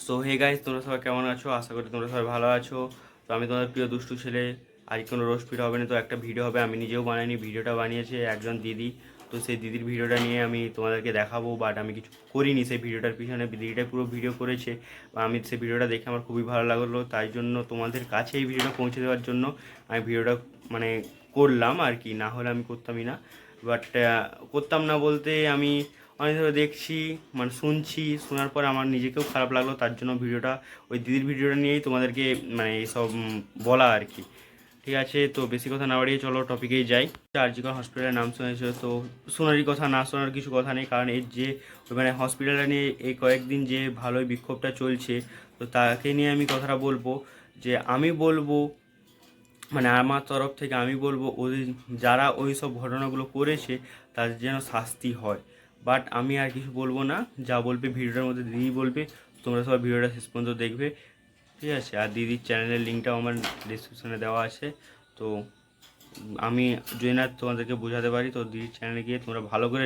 So hey guys, তোমরা সবাই কেমন আছো? আশা করি তোমরা সবাই ভালো আছো। তো আমি তোমাদের প্রিয় দুষ্টু ছেলে। আজ কোনো রোস্ট ভিডিও হবে না, তো একটা ভিডিও হবে। আমি নিজেও বানাইনি, ভিডিওটা বানিয়েছে একজন দিদি। তো সেই দিদির ভিডিওটা নিয়ে আমি তোমাদেরকে দেখাবো, বাট আমি কিছু করিনি সেই ভিডিওটার পিছনে। দিদিটাই পুরো ভিডিও করেছে, বা আমি সেই ভিডিওটা দেখে আমার খুবই ভালো লাগলো। তাই জন্য তোমাদের কাছে এই ভিডিওটা পৌঁছে দেওয়ার জন্য আমি ভিডিওটা মানে করলাম আর কি, না হলে আমি করতামই না। বাট করতাম না বলতে আমি অনেক ধরে দেখছি, মানে শুনছি, শোনার পর আমার নিজেকেও খারাপ লাগলো। তার জন্য ভিডিওটা, ওই দিদির ভিডিওটা নিয়েই তোমাদেরকে মানে এইসব বলা আর কি। ঠিক আছে, তো বেশি কথা না বাড়িয়ে চলো টপিকেই যাই। আরজিকর হসপিটালের নাম শুনেছো তো, শোনারই কথা, না শোনার কিছু কথা নেই। কারণ এর যে মানে হসপিটালটা নিয়ে এই কয়েকদিন যে ভালোই বিক্ষোভটা চলছে, তো তাকে নিয়ে আমি কথাটা বলবো। যে আমি বলবো, মানে আমার তরফ থেকে আমি বলবো, ওদের যারা ওই সব ঘটনাগুলো করেছে তাদের যেন শাস্তি হয়। বাট আমি আর কিছু বলবো না, যা বলবে ভিডিওটার মধ্যে দিদি বলবে। তোমরা সবাই ভিডিওটা শেষ পর্যন্ত দেখবে, ঠিক আছে? আর দিদির চ্যানেলের লিঙ্কটাও আমার ডিসক্রিপশনে দেওয়া আছে। তো আমি যদি না তোমাদেরকে বোঝাতে পারি, তো দিদির চ্যানেলে গিয়ে তোমরা ভালো করে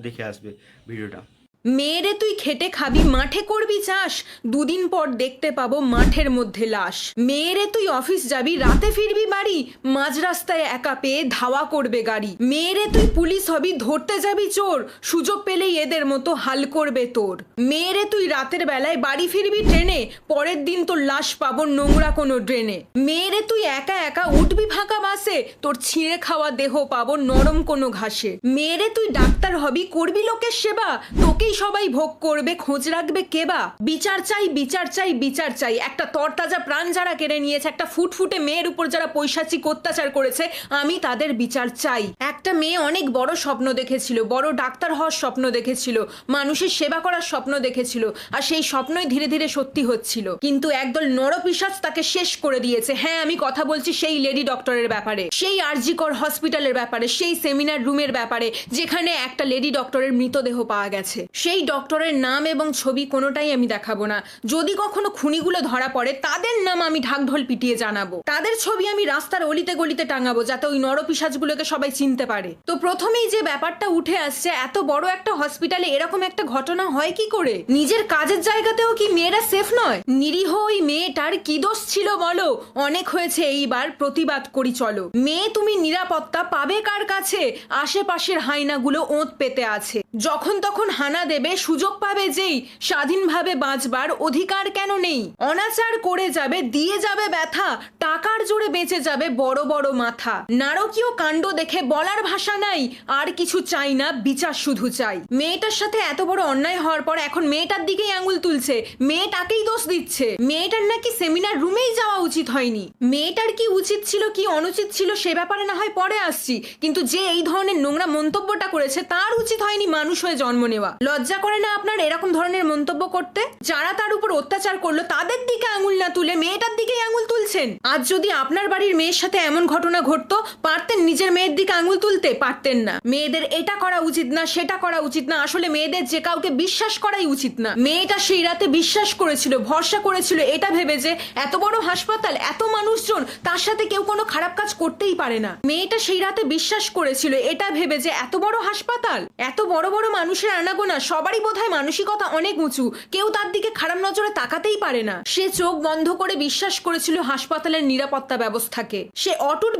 দেখে আসবে ভিডিওটা। মেয়েরে তুই খেটে খাবি, মাঠে করবি চাষ, দুদিন পর দেখতে পাবো মাঠের মধ্যে লাশ। মেয়েরে তুই অফিস যাবি, রাতে ফিরবি বাড়ি, মাঝ রাস্তায় একা পেয়ে ধাওয়া করবে গাড়ি। মেয়েরে তুই পুলিশ হবি, ধরতে যাবি চোর, সুযোগ পেলেই এদের মতো হাল করবে তোর। মেয়েরে তুই রাতের বেলায় বাড়ি ফিরবি ট্রেনে, পরের দিন তোর লাশ পাবো নোংরা কোনো ড্রেনে। মেয়েরে তুই একা একা উঠবি ফাঁকা বাসে, তোর ছিঁড়ে খাওয়া দেহ পাবো নরম কোনো ঘাসে। মেয়েরে তুই ডাক্তার হবি, করবি লোকের সেবা, তোকেই সবাই ভোগ করবে, খোঁজ রাখবে কেবা। বিচার চাই, বিচার চাই, বিচার চাই, একটা তরতাজা প্রাণ যারা কেড়ে নিয়েছে, একটা ফুটফুটে মেয়ের উপর যারা পৈশাচিক অত্যাচার করেছে, আমি তাদের বিচার চাই। একটা মেয়ে অনেক বড় স্বপ্ন দেখেছিল, বড় ডাক্তার হওয়ার স্বপ্ন দেখেছিল, মানুষের সেবা করার স্বপ্ন দেখেছিল, আর সেই স্বপ্নই ধীরে ধীরে সত্যি হচ্ছিল। কিন্তু একদল নরপিশাচ তাকে শেষ করে দিয়েছে। হ্যাঁ, আমি কথা বলছি সেই লেডি ডক্টরের ব্যাপারে, সেই আরজিকর হসপিটালের ব্যাপারে, সেই সেমিনার রুমের ব্যাপারে যেখানে একটা লেডি ডক্টরের মৃতদেহ পাওয়া গেছে। সেই ডক্টরের নাম এবং ছবি কোনোটাই আমি দেখাবো না। যদি কখনো খুনিগুলো ধরা পড়ে, তাদের নাম আমি ঢাকঢোল পিটিয়ে জানাবো, তাদের ছবি আমি রাস্তার অলিতে গলিতে টাঙাবো, যাতে ওই নরপিশাচগুলোকে সবাই চিনতে পারে। তো প্রথমেই যে ব্যাপারটা উঠে আসছে, এত বড় একটা হসপিটালে এরকম একটা ঘটনা হয় কি করে? নিজের কাজের জায়গাতেও কি মেয়েরা সেফ নয়? নিরীহ ওই মেয়েটার কি দোষ ছিল বলো? অনেক হয়েছে, এইবার প্রতিবাদ করি চলো। মেয়ে তুমি নিরাপত্তা পাবে কার কাছে? আশেপাশের হাইনাগুলো ওঁত পেতে আছে, যখন তখন হানা দেবে, সুযোগ পাবে যেই, স্বাধীনভাবে বাঁচবার অধিকার কেন নেই? অনাচার করে যাবে, দিয়ে যাবে ব্যথা, টাকার জোরে বেঁচে যাবে বড় বড় মাথা। নারকীয় কাণ্ড দেখে বলার ভাষা নাই, আর কিছু চাই না, বিচার শুধু চাই। মেয়েটার সাথে এত বড় অন্যায় হওয়ার পর এখন মেয়েটার দিকেই আঙুল তুলছে, মেয়েটাকেই দোষ দিচ্ছে। মেয়েটার নাকি সেমিনার রুমেই যাওয়া উচিত হয়নি। মেয়েটার কি উচিত ছিল কি অনুচিত ছিল সে ব্যাপারে না হয় পরে আসছি, কিন্তু যে এই ধরনের নোংরা মন্তব্যটা করেছে তার উচিত হয়নি মানুষ হয়ে জন্ম নেওয়া। লজ্জা করে না আপনার এরকম ধরনের মন্তব্য করতে? যারা তার উপর অত্যাচার করলো তাদের দিকে আঙুল না তুলে মেয়েটার দিকেই আঙুল তুলছেন। আজ যদি আপনার বাড়ির মেয়ের সাথে এমন ঘটনা ঘটতো, পারতেন নিজের মেয়ের দিকে আঙুল তুলতে? পারতেন না। মেয়েদের এটা করা উচিত না, সেটা করা উচিত না, আসলে মেয়েদের যে কাউকে বিশ্বাস করাই উচিত না। মেয়েটা সেই রাতে বিশ্বাস করেছিল, ভরসা করেছিল, এটা ভেবে যে এত বড় হাসপাতাল, এত মানুষজন, তার সাথে কেউ কোনো খারাপ কাজ করতেই পারে না। মেয়েটা সেই রাতে বিশ্বাস করেছিল এটা ভেবে যে এত বড় হাসপাতাল, এত বড় বড় মানুষের আনাগোনা, সবারই বোধহয় মানসিকতা অনেক উঁচু, কেউ তার দিকে খারাপ নজরে তাকাতেই পারে না। সে চোখ বন্ধ করে বিশ্বাস করেছিল হাসপাতালের নিরাপত্তা ব্যবস্থাকে। সে অটুট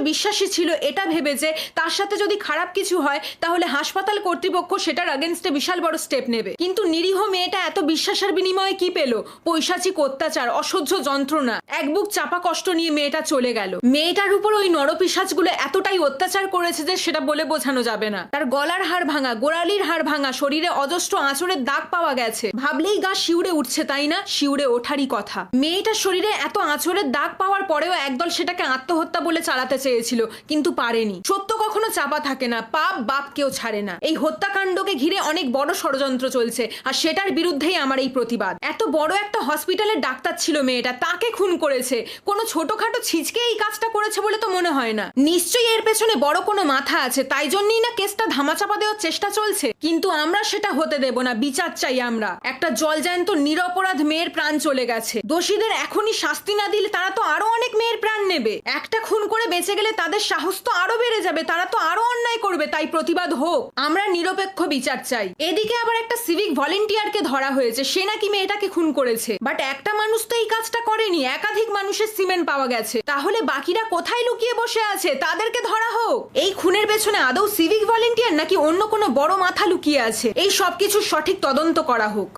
বিশ্বাসী ছিল এটা ভেবে যে তার সাথে যদি খারাপ কিছু হয় তাহলে হাসপাতাল কর্তৃপক্ষ সেটার আগেনস্টে বিশাল বড় স্টেপ নেবে। কিন্তু নিরীহ মেয়েটা এত বিশ্বাসের বিনিময়ে কি পেল? পৈশাচিক অত্যাচার, অসহ্য যন্ত্রণা, এক বুক চাপা কষ্ট নিয়ে মেয়েটা চলে গেল। মেয়েটার উপর ওই নরপিশাচগুলো এতটাই অত্যাচার করেছে যে সেটা বলে বোঝানো যাবে না। তার গলার হাড় ভাঙা, গোড়ালির হাড় ভাঙা, শরীরে অজস্র আঁচড়ের দাগ পাওয়া গেছে। ভাবলেই গা শিউরে উঠছে, তাই না? শিউরে ওঠারই কথা। মেয়েটার শরীরে এত আঁচড়ের দাগ পাওয়ার পরেও একদল সেটাকে আত্মহত্যা বলে চালাতে চেয়েছিল, কিন্তু পারেনি। সত্য কখনো চাপা থাকে না, পাপ বাপকেও ছাড়ে না। এই হত্যাকাণ্ডকে ঘিরে অনেক বড় ষড়যন্ত্র চলছে, আর সেটার বিরুদ্ধেই আমার এই প্রতিবাদ। এত বড় একটা হসপিটালের ডাক্তার ছিল মেয়েটা, তাকে খুন করেছে। কোনো ছোটখাটো ছিচকে এই কাজটা করেছে বলে তো মনে হয় না। নিশ্চয়ই এর পেছনে বড় কোনো মাথা আছে, তাই জন্যই না কেসটা ধামাচাপা দেওয়ার চেষ্টা চলছে। কিন্তু আমরা সেটা এটা হতে দেব না, বিচার চাই আমরা। একটা জলজ্যান্ত নিরপরাধ মেয়ের প্রাণ চলে গেছে, দোষীদের এখনই শাস্তি না দিলে তারা তো আরো অনেক মেয়ের প্রাণ নেবে। একটা খুন করে বেঁচে গেলে তাদের সাহস তো আরো বেড়ে যাবে, তারা তো আরো অন্যায় করবে। তাই প্রতিবাদ হোক, আমরা নিরপেক্ষ বিচার চাই। এদিকে আবার একটা সিভিক ভলেন্টিয়ারকে ধরা হয়েছে, সে নাকি মেয়েটাকে খুন করেছে। বাট একটা মানুষ তো এই কাজটা করেনি, একাধিক মানুষের সিমেন্ট পাওয়া গেছে। তাহলে বাকিরা কোথায় লুকিয়ে বসে আছে? তাদেরকে ধরা হোক। এই খুনের পেছনে আদৌ সিভিক ভলেন্টিয়ার নাকি অন্য কোনো বড় মাথা লুকিয়ে আছে? এই সবকিছুর সঠিক তদন্ত করা হোক।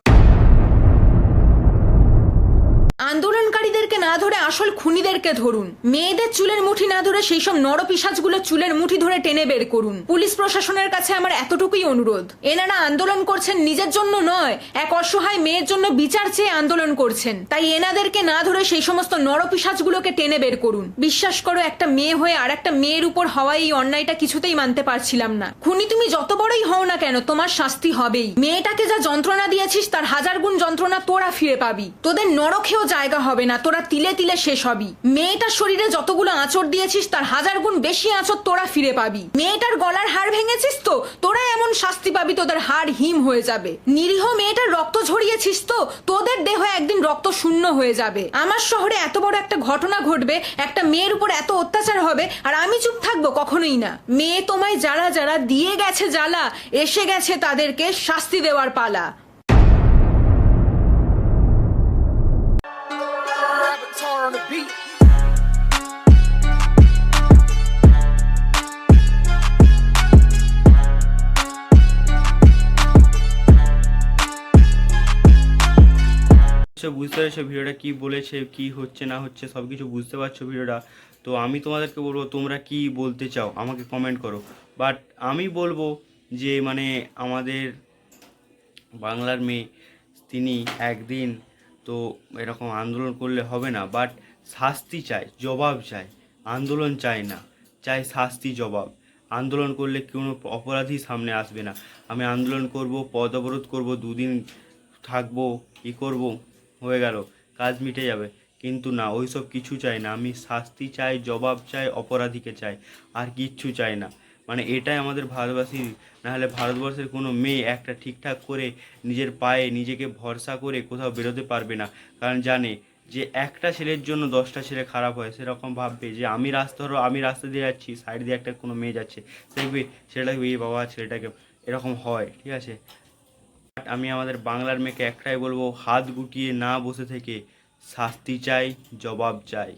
আন্দোলনকারীদেরকে না ধরে আসল খুনিদেরকে ধরুন। মেয়েদের চুলের মুঠি না ধরে সেই সব নরপিশাচগুলো চুলের মুঠি ধরে টেনে বের করুন। পুলিশ প্রশাসনের কাছে আমার এতটুকুই অনুরোধ। এনারা আন্দোলন করছেন নিজের জন্য নয়, এক অসহায় মেয়ের জন্য বিচার চেয়ে আন্দোলন করছেন। তাই এনাদেরকে না ধরে সেই সমস্ত নরপিশাচগুলোকে টেনে বের করুন। বিশ্বাস করো, একটা মেয়ে হয়ে আর একটা মেয়ের উপর হওয়া এই অন্যায়টা কিছুতেই মানতে পারছিলাম না। খুনি তুমি যত বড়ই হও না কেন, তোমার শাস্তি হবেই। মেয়েটাকে যা যন্ত্রণা দিয়েছিস তার 1000 গুণ যন্ত্রণা তোরা ফিরে পাবি। তোদের নরকেও জায়গা হবে না, তোরা তিলে তিলে শেষ হবি। মেয়েটার শরীরে যতগুলো আঁচড় দিয়েছিস তার 1000 গুণ বেশি আঁচড় তোরা ফিরে পাবি। মেয়েটার গলার হাড় ভেঙেছিস তো, তোরা এমন শাস্তি পাবি তোদের হাড় হিম হয়ে যাবে। নিরীহ মেয়েটার রক্ত ঝরিয়েছিস তো, তোদের দেহ একদিন রক্ত শূন্য হয়ে যাবে। আমার শহরে এত বড় একটা ঘটনা ঘটবে, একটা মেয়ের উপর এত অত্যাচার হবে, আর আমি চুপ থাকবো? কখনোই না। মেয়ে তোমায় যারা যারা দিয়ে গেছে জ্বালা, এসে গেছে তাদেরকে শাস্তি দেওয়ার পালা। On the beat. বুঝতে পেরেছো ভিডিওটা কি বলেছে, কি হচ্ছে না হচ্ছে সব কিছু বুঝতে পারছো ভিডিওটা। তো আমি তোমাদেরকে বলবো তোমরা কি বলতে চাও আমাকে কমেন্ট করো। বাট আমি বলবো যে মানে আমাদের বাংলার মেয়ে তিনি একদিন তো এরকম আন্দোলন করলে হবে না, বাট শাস্তি চাই, জবাব চাই। আন্দোলন চাই না, চাই শাস্তি, জবাব। আন্দোলন করলে কোনো অপরাধী সামনে আসবে না। আমি আন্দোলন করব, পথ অবরোধ করবো, 2 দিন থাকবো, কী করব, হয়ে গেল, কাজ মিটে যাবে। কিন্তু না, ওইসব কিছু চাই না। আমি শাস্তি চাই, জবাব চাই, অপরাধীকে চাই, আর কিচ্ছু চাই না। মানে এটাই আমাদের ভারতবাসী। নাহলে ভারতবর্ষের কোনো মেয়ে একটা ঠিকঠাক করে নিজের পায়ে নিজেকে ভরসা করে কোথাও বেরোতে পারবে না। কারণ জানে যে একটা ছেলের জন্য 10টা ছেলে খারাপ হয়। সেরকম ভাববে যে আমি রাস্তা দিয়ে যাচ্ছি, সাইড দিয়ে একটা কোনো মেয়ে যাচ্ছে, দেখবে ছেলেটাকে এই বাবা ছেলেটাকে এরকম হয়, ঠিক আছে। বাট আমি আমাদের বাংলার মেয়েকে একটাই বলবো, হাত গুটিয়ে না বসে থেকে শাস্তি চাই, জবাব চাই।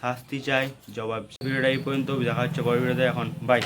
শাস্তি চাই, জবাব চাই। ভিডিওটা এই পর্যন্ত, দেখা হচ্ছে পরের ভিডিওতে। এখন বাই।